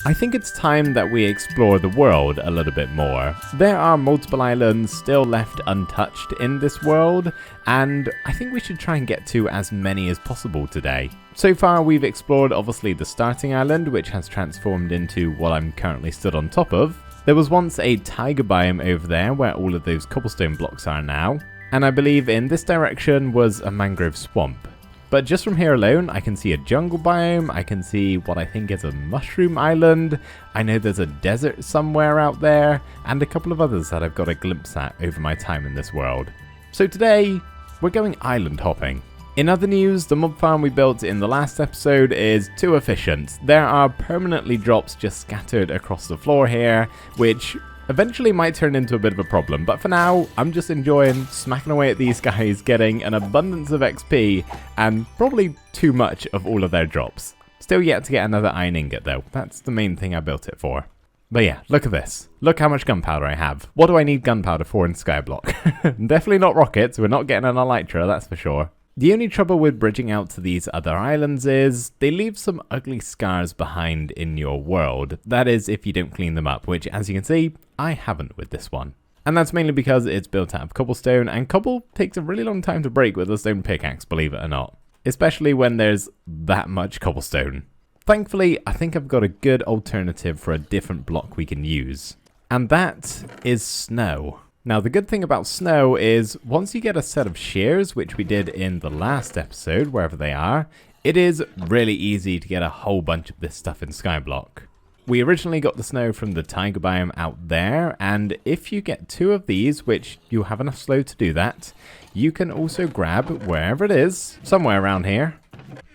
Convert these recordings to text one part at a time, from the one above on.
I think it's time that we explore the world a little bit more. There are multiple islands still left untouched in this world, and I think we should try and get to as many as possible today. So far we've explored obviously the starting island, which has transformed into what I'm currently stood on top of. There was once a taiga biome over there where all of those cobblestone blocks are now, and I believe in this direction was a mangrove swamp. But just from here alone, I can see a jungle biome, I can see what I think is a mushroom island, I know there's a desert somewhere out there, and a couple of others that I've got a glimpse at over my time in this world. So today, we're going island hopping. In other news, the mob farm we built in the last episode is too efficient. There are permanently drops just scattered across the floor here, which eventually might turn into a bit of a problem, but for now, I'm just enjoying smacking away at these guys, getting an abundance of XP, and probably too much of all of their drops. Still yet to get another iron ingot though, that's the main thing I built it for. But yeah, look at this. Look how much gunpowder I have. What do I need gunpowder for in Skyblock? Definitely not rockets, we're not getting an elytra, that's for sure. The only trouble with bridging out to these other islands is they leave some ugly scars behind in your world. That is if you don't clean them up, which as you can see, I haven't with this one. And that's mainly because it's built out of cobblestone, and cobble takes a really long time to break with a stone pickaxe, believe it or not. Especially when there's that much cobblestone. Thankfully, I think I've got a good alternative for a different block we can use. And that is snow. Now the good thing about snow is once you get a set of shears, which we did in the last episode, wherever they are, it is really easy to get a whole bunch of this stuff in Skyblock. We originally got the snow from the taiga biome out there, and if you get 2 of these, which you'll have enough slow to do that, you can also grab wherever it is, somewhere around here.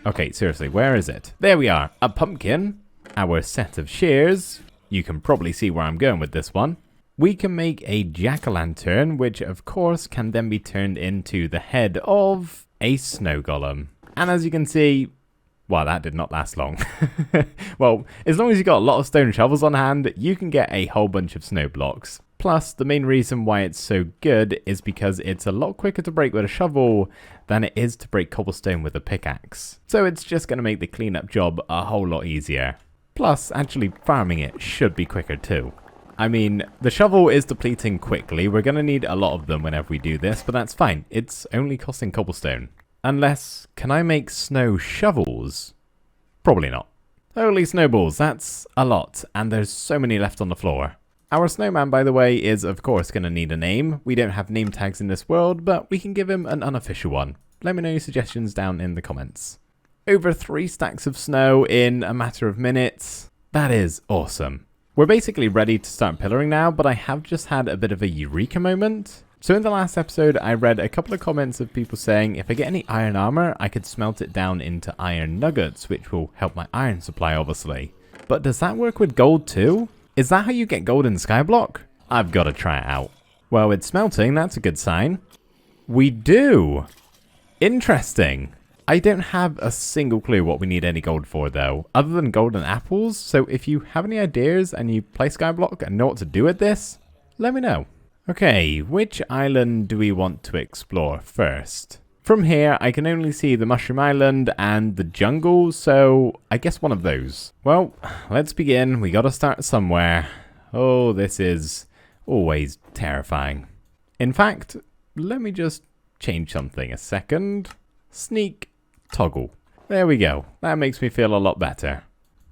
Okay, seriously, where is it? There we are, a pumpkin, our set of shears. You can probably see where I'm going with this one. We can make a jack-o'-lantern, which of course can then be turned into the head of a snow golem. And as you can see, well, that did not last long. Well, as long as you've got a lot of stone shovels on hand, you can get a whole bunch of snow blocks. Plus, the main reason why it's so good is because it's a lot quicker to break with a shovel than it is to break cobblestone with a pickaxe. So it's just going to make the cleanup job a whole lot easier. Plus, actually farming it should be quicker too. I mean, the shovel is depleting quickly. We're going to need a lot of them whenever we do this, but that's fine. It's only costing cobblestone. Unless, can I make snow shovels? Probably not. Holy snowballs, that's a lot, and there's so many left on the floor. Our snowman, by the way, is of course going to need a name. We don't have name tags in this world, but we can give him an unofficial one. Let me know your suggestions down in the comments. Over 3 stacks of snow in a matter of minutes. That is awesome. We're basically ready to start pillaring now, but I have just had a bit of a eureka moment. So in the last episode, I read a couple of comments of people saying if I get any iron armor, I could smelt it down into iron nuggets, which will help my iron supply, obviously. But does that work with gold too? Is that how you get gold in Skyblock? I've got to try it out. Well, with smelting, that's a good sign. We do! Interesting. I don't have a single clue what we need any gold for though, other than golden apples, so if you have any ideas and you play Skyblock and know what to do with this, let me know. Okay, which island do we want to explore first? From here, I can only see the Mushroom Island and the jungle, so I guess one of those. Well, let's begin. We gotta start somewhere. Oh, this is always terrifying. In fact, let me just change something a second. Sneak. Toggle. There we go. That makes me feel a lot better.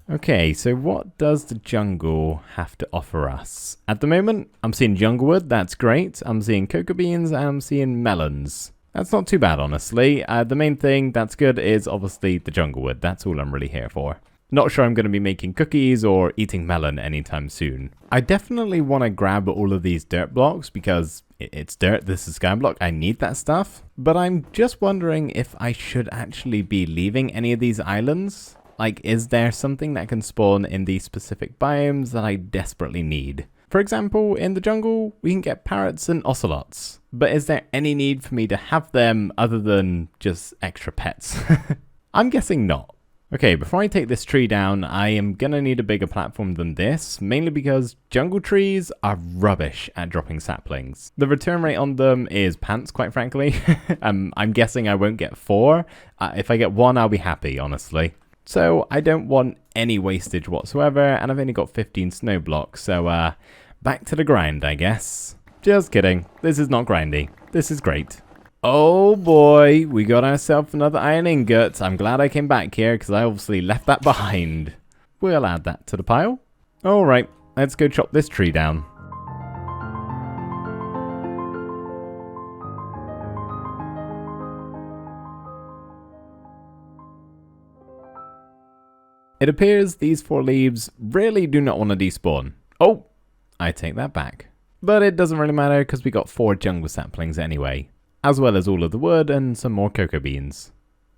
Okay, so what does the jungle have to offer us? At the moment, I'm seeing junglewood, that's great. I'm seeing cocoa beans, and I'm seeing melons. That's not too bad, honestly. The main thing that's good is obviously the junglewood. That's all I'm really here for. Not sure I'm going to be making cookies or eating melon anytime soon. I definitely want to grab all of these dirt blocks because it's dirt, this is Skyblock, I need that stuff. But I'm just wondering if I should actually be leaving any of these islands. Like, is there something that can spawn in these specific biomes that I desperately need? For example, in the jungle, we can get parrots and ocelots. But is there any need for me to have them other than just extra pets? I'm guessing not. Okay, before I take this tree down, I am gonna need a bigger platform than this, mainly because jungle trees are rubbish at dropping saplings. The return rate on them is pants, quite frankly. I'm guessing I won't get 4. If I get 1, I'll be happy, honestly. So I don't want any wastage whatsoever, and I've only got 15 snow blocks, so back to the grind, I guess. Just kidding. This is not grindy. This is great. Oh boy, we got ourselves another iron ingot. I'm glad I came back here because I obviously left that behind. We'll add that to the pile. Alright, let's go chop this tree down. It appears these 4 leaves really do not want to despawn. Oh, I take that back. But it doesn't really matter because we got 4 jungle saplings anyway, as well as all of the wood and some more cocoa beans.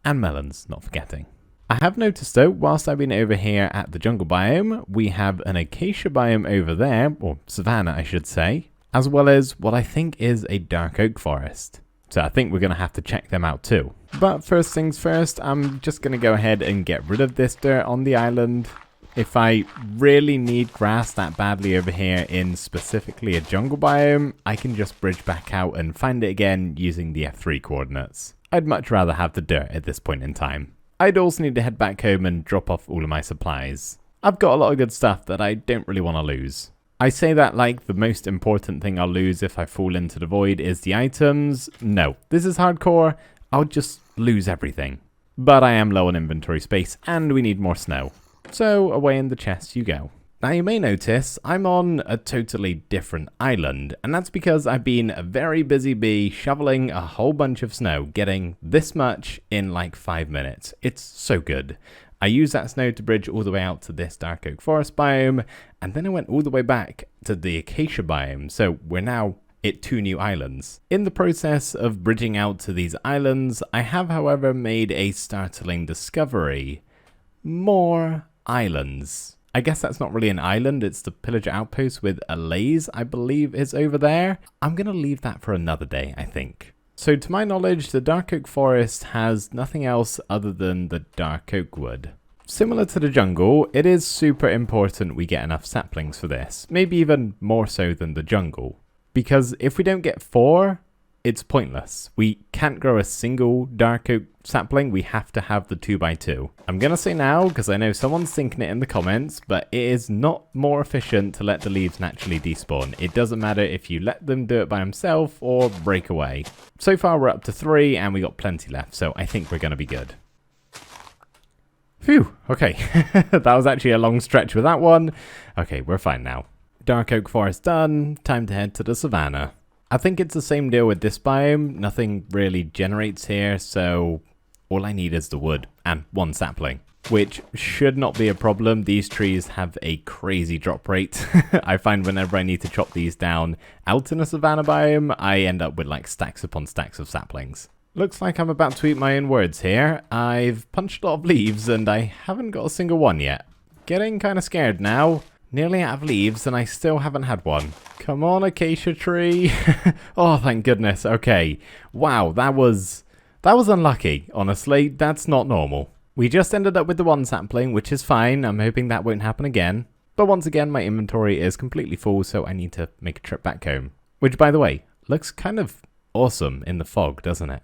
And melons, not forgetting. I have noticed though, whilst I've been over here at the jungle biome, we have an acacia biome over there, or savanna I should say, as well as what I think is a dark oak forest. So I think we're going to have to check them out too. But first things first, I'm just going to go ahead and get rid of this dirt on the island. If I really need grass that badly over here in specifically a jungle biome, I can just bridge back out and find it again using the F3 coordinates. I'd much rather have the dirt at this point in time. I'd also need to head back home and drop off all of my supplies. I've got a lot of good stuff that I don't really want to lose. I say that like the most important thing I'll lose if I fall into the void is the items. No, this is hardcore. I'll just lose everything. But I am low on inventory space and we need more snow. So away in the chest you go. Now you may notice I'm on a totally different island, and that's because I've been a very busy bee shoveling a whole bunch of snow, getting this much in like 5 minutes. It's so good. I used that snow to bridge all the way out to this dark oak forest biome, and then I went all the way back to the acacia biome, so we're now at 2 new islands. In the process of bridging out to these islands, I have however made a startling discovery. More islands. I guess that's not really an island, it's the pillager outpost with a laze, I believe is over there. I'm going to leave that for another day, I think. So to my knowledge, the dark oak forest has nothing else other than the dark oak wood. Similar to the jungle, it is super important we get enough saplings for this, maybe even more so than the jungle. Because if we don't get 4, it's pointless. We can't grow a single dark oak sapling, we have to have the 2x2. I'm gonna say now, because I know someone's thinking it in the comments, but it is not more efficient to let the leaves naturally despawn. It doesn't matter if you let them do it by themselves or break away. So far we're up to 3 and we got plenty left, so I think we're gonna be good. Phew, okay. That was actually a long stretch with that one. Okay, we're fine now. Dark oak forest done, time to head to the savanna. I think it's the same deal with this biome, nothing really generates here, so all I need is the wood and 1 sapling, which should not be a problem. These trees have a crazy drop rate. I find whenever I need to chop these down out in a savanna biome, I end up with like stacks upon stacks of saplings. Looks like I'm about to eat my own words here. I've punched a lot of leaves and I haven't got a single one yet. Getting kind of scared now. Nearly out of leaves and I still haven't had one. Come on, acacia tree. Oh, thank goodness. Okay. Wow, that was unlucky, honestly. That's not normal. We just ended up with the 1 sapling, which is fine. I'm hoping that won't happen again. But once again, my inventory is completely full, so I need to make a trip back home. Which, by the way, looks kind of awesome in the fog, doesn't it?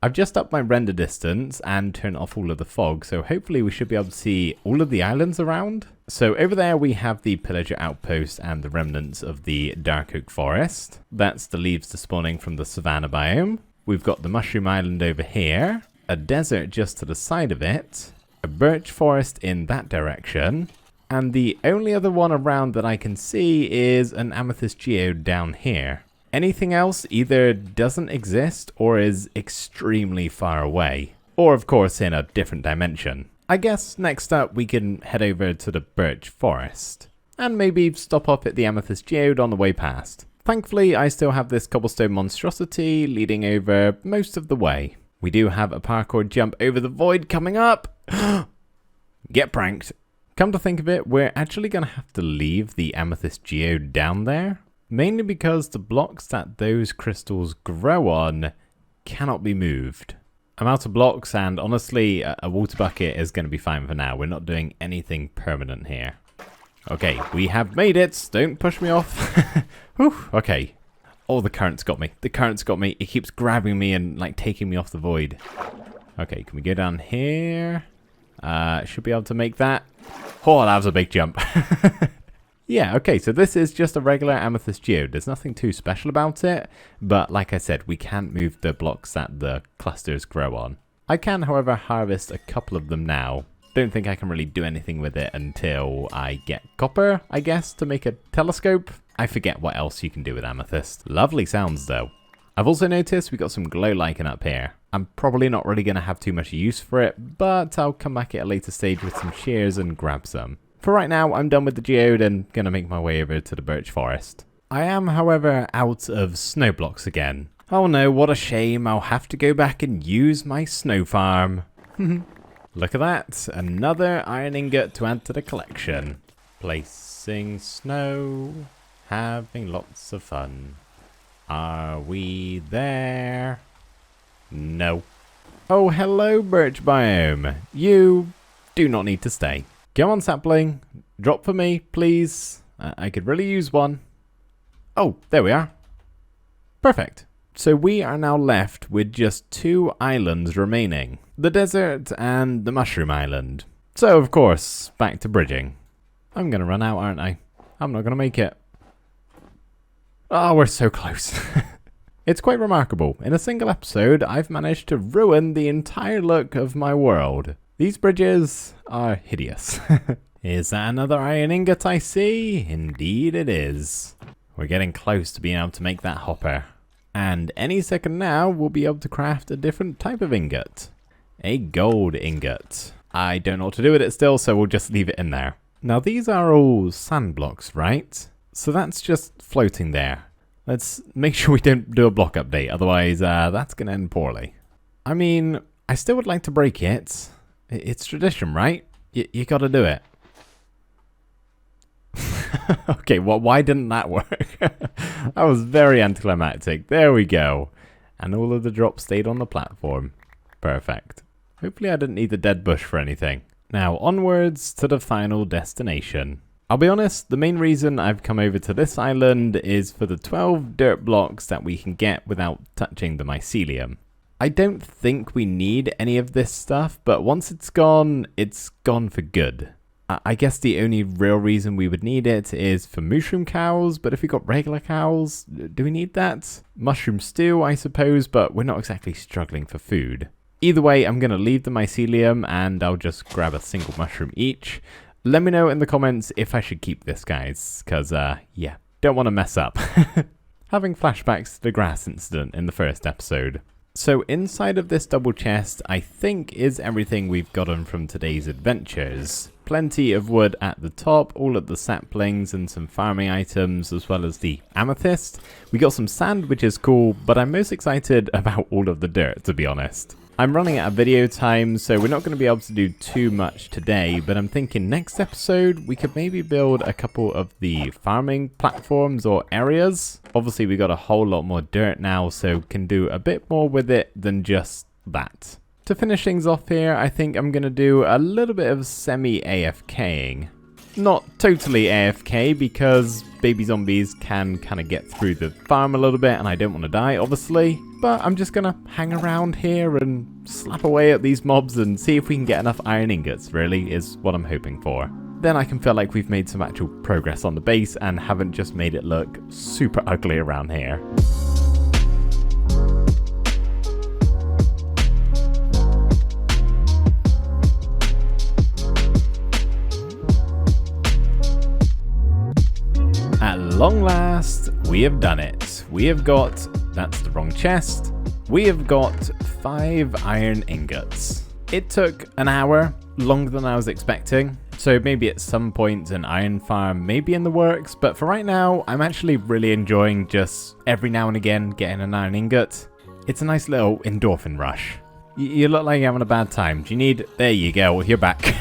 I've just upped my render distance and turned off all of the fog, so hopefully we should be able to see all of the islands around. So over there we have the pillager outpost and the remnants of the dark oak forest. That's the leaves despawning from the savanna biome. We've got the mushroom island over here, a desert just to the side of it, a birch forest in that direction, and the only other one around that I can see is an amethyst geode down here. Anything else either doesn't exist or is extremely far away. Or of course in a different dimension. I guess next up we can head over to the birch forest. And maybe stop off at the amethyst geode on the way past. Thankfully I still have this cobblestone monstrosity leading over most of the way. We do have a parkour jump over the void coming up. Get pranked. Come to think of it, we're actually going to have to leave the amethyst geode down there. Mainly because the blocks that those crystals grow on cannot be moved. I'm out of blocks and honestly a water bucket is going to be fine for now. We're not doing anything permanent here. Okay, we have made it. Don't push me off. Whew, okay. Oh, the current's got me. The current's got me. It keeps grabbing me and like taking me off the void. Okay, can we go down here? Should be able to make that. Oh, that was a big jump. Yeah, okay, so this is just a regular amethyst geode. There's nothing too special about it, but like I said, we can't move the blocks that the clusters grow on. I can, however, harvest a couple of them now. Don't think I can really do anything with it until I get copper, I guess, to make a telescope. I forget what else you can do with amethyst. Lovely sounds, though. I've also noticed we got some glow lichen up here. I'm probably not really going to have too much use for it, but I'll come back at a later stage with some shears and grab some. For right now, I'm done with the geode and going to make my way over to the birch forest. I am, however, out of snow blocks again. Oh no, what a shame. I'll have to go back and use my snow farm. Look at that. Another iron ingot to add to the collection. Placing snow. Having lots of fun. Are we there? No. Oh, hello, birch biome. You do not need to stay. Come on, sapling. Drop for me, please. I could really use one. Oh, there we are. Perfect. So we are now left with just 2 islands remaining. The desert and the mushroom island. So, of course, back to bridging. I'm going to run out, aren't I? I'm not going to make it. Oh, we're so close. It's quite remarkable. In a single episode, I've managed to ruin the entire look of my world. These bridges are hideous. Is that another iron ingot I see? Indeed it is. We're getting close to being able to make that hopper. And any second now, we'll be able to craft a different type of ingot. A gold ingot. I don't know what to do with it still, so we'll just leave it in there. Now these are all sand blocks, right? So that's just floating there. Let's make sure we don't do a block update, otherwise that's going to end poorly. I mean, I still would like to break it. It's tradition, right? You gotta do it. Okay, well, why didn't that work? That was very anticlimactic. There we go. And all of the drops stayed on the platform. Perfect. Hopefully I didn't need the dead bush for anything. Now, onwards to the final destination. I'll be honest, the main reason I've come over to this island is for the 12 dirt blocks that we can get without touching the mycelium. I don't think we need any of this stuff, but once it's gone for good. I guess the only real reason we would need it is for mushroom cows, but if we got regular cows, do we need that? Mushroom stew, I suppose, but we're not exactly struggling for food. Either way, I'm going to leave the mycelium and I'll just grab a single mushroom each. Let me know in the comments if I should keep this, guys, because, yeah, don't want to mess up. Having flashbacks to the grass incident in the first episode. So inside of this double chest, I think, is everything we've gotten from today's adventures. Plenty of wood at the top, all of the saplings and some farming items, as well as the amethyst. We got some sand, which is cool, but I'm most excited about all of the dirt, to be honest. I'm running out of video time, so we're not going to be able to do too much today, but I'm thinking next episode we could maybe build a couple of the farming platforms or areas. Obviously we got a whole lot more dirt now, so can do a bit more with it than just that. To finish things off here, I think I'm going to do a little bit of semi-AFKing. Not totally AFK because baby zombies can kind of get through the farm a little bit and I don't want to die, obviously. But I'm just going to hang around here and slap away at these mobs and see if we can get enough iron ingots, really, is what I'm hoping for. Then I can feel like we've made some actual progress on the base and haven't just made it look super ugly around here. At long last, we have done it. We have got, that's the wrong chest, we have got 5 iron ingots. It took an hour, longer than I was expecting, so maybe at some point an iron farm may be in the works, but for right now, I'm actually really enjoying just every now and again getting an iron ingot. It's a nice little endorphin rush. You look like you're having a bad time. Do you need... There you go, you're back.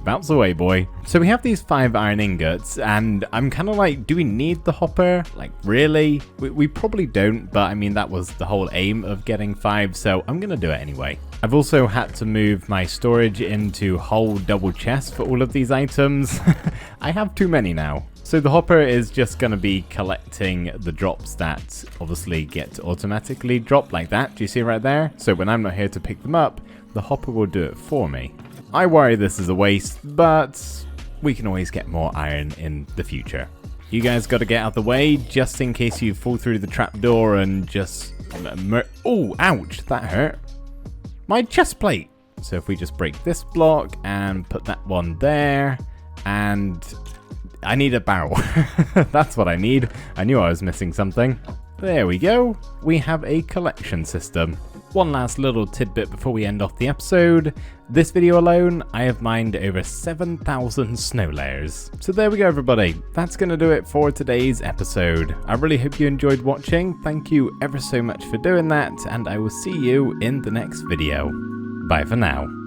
Bounce away, boy. So we have these 5 iron ingots, and I'm kind of like, do we need the hopper? Like, really? We probably don't, but I mean, that was the whole aim of getting 5, so I'm going to do it anyway. I've also had to move my storage into whole double chests for all of these items. I have too many now. So the hopper is just going to be collecting the drops that obviously get automatically dropped like that. Do you see right there? So when I'm not here to pick them up, the hopper will do it for me. I worry this is a waste, but we can always get more iron in the future. You guys got to get out the way, just in case you fall through the trapdoor and just... oh, ouch, that hurt. My chest plate. So if we just break this block and put that one there, and I need a barrel. That's what I need. I knew I was missing something. There we go. We have a collection system. One last little tidbit before we end off the episode. This video alone, I have mined over 7,000 snow layers. So there we go, everybody. That's going to do it for today's episode. I really hope you enjoyed watching. Thank you ever so much for doing that, and I will see you in the next video. Bye for now.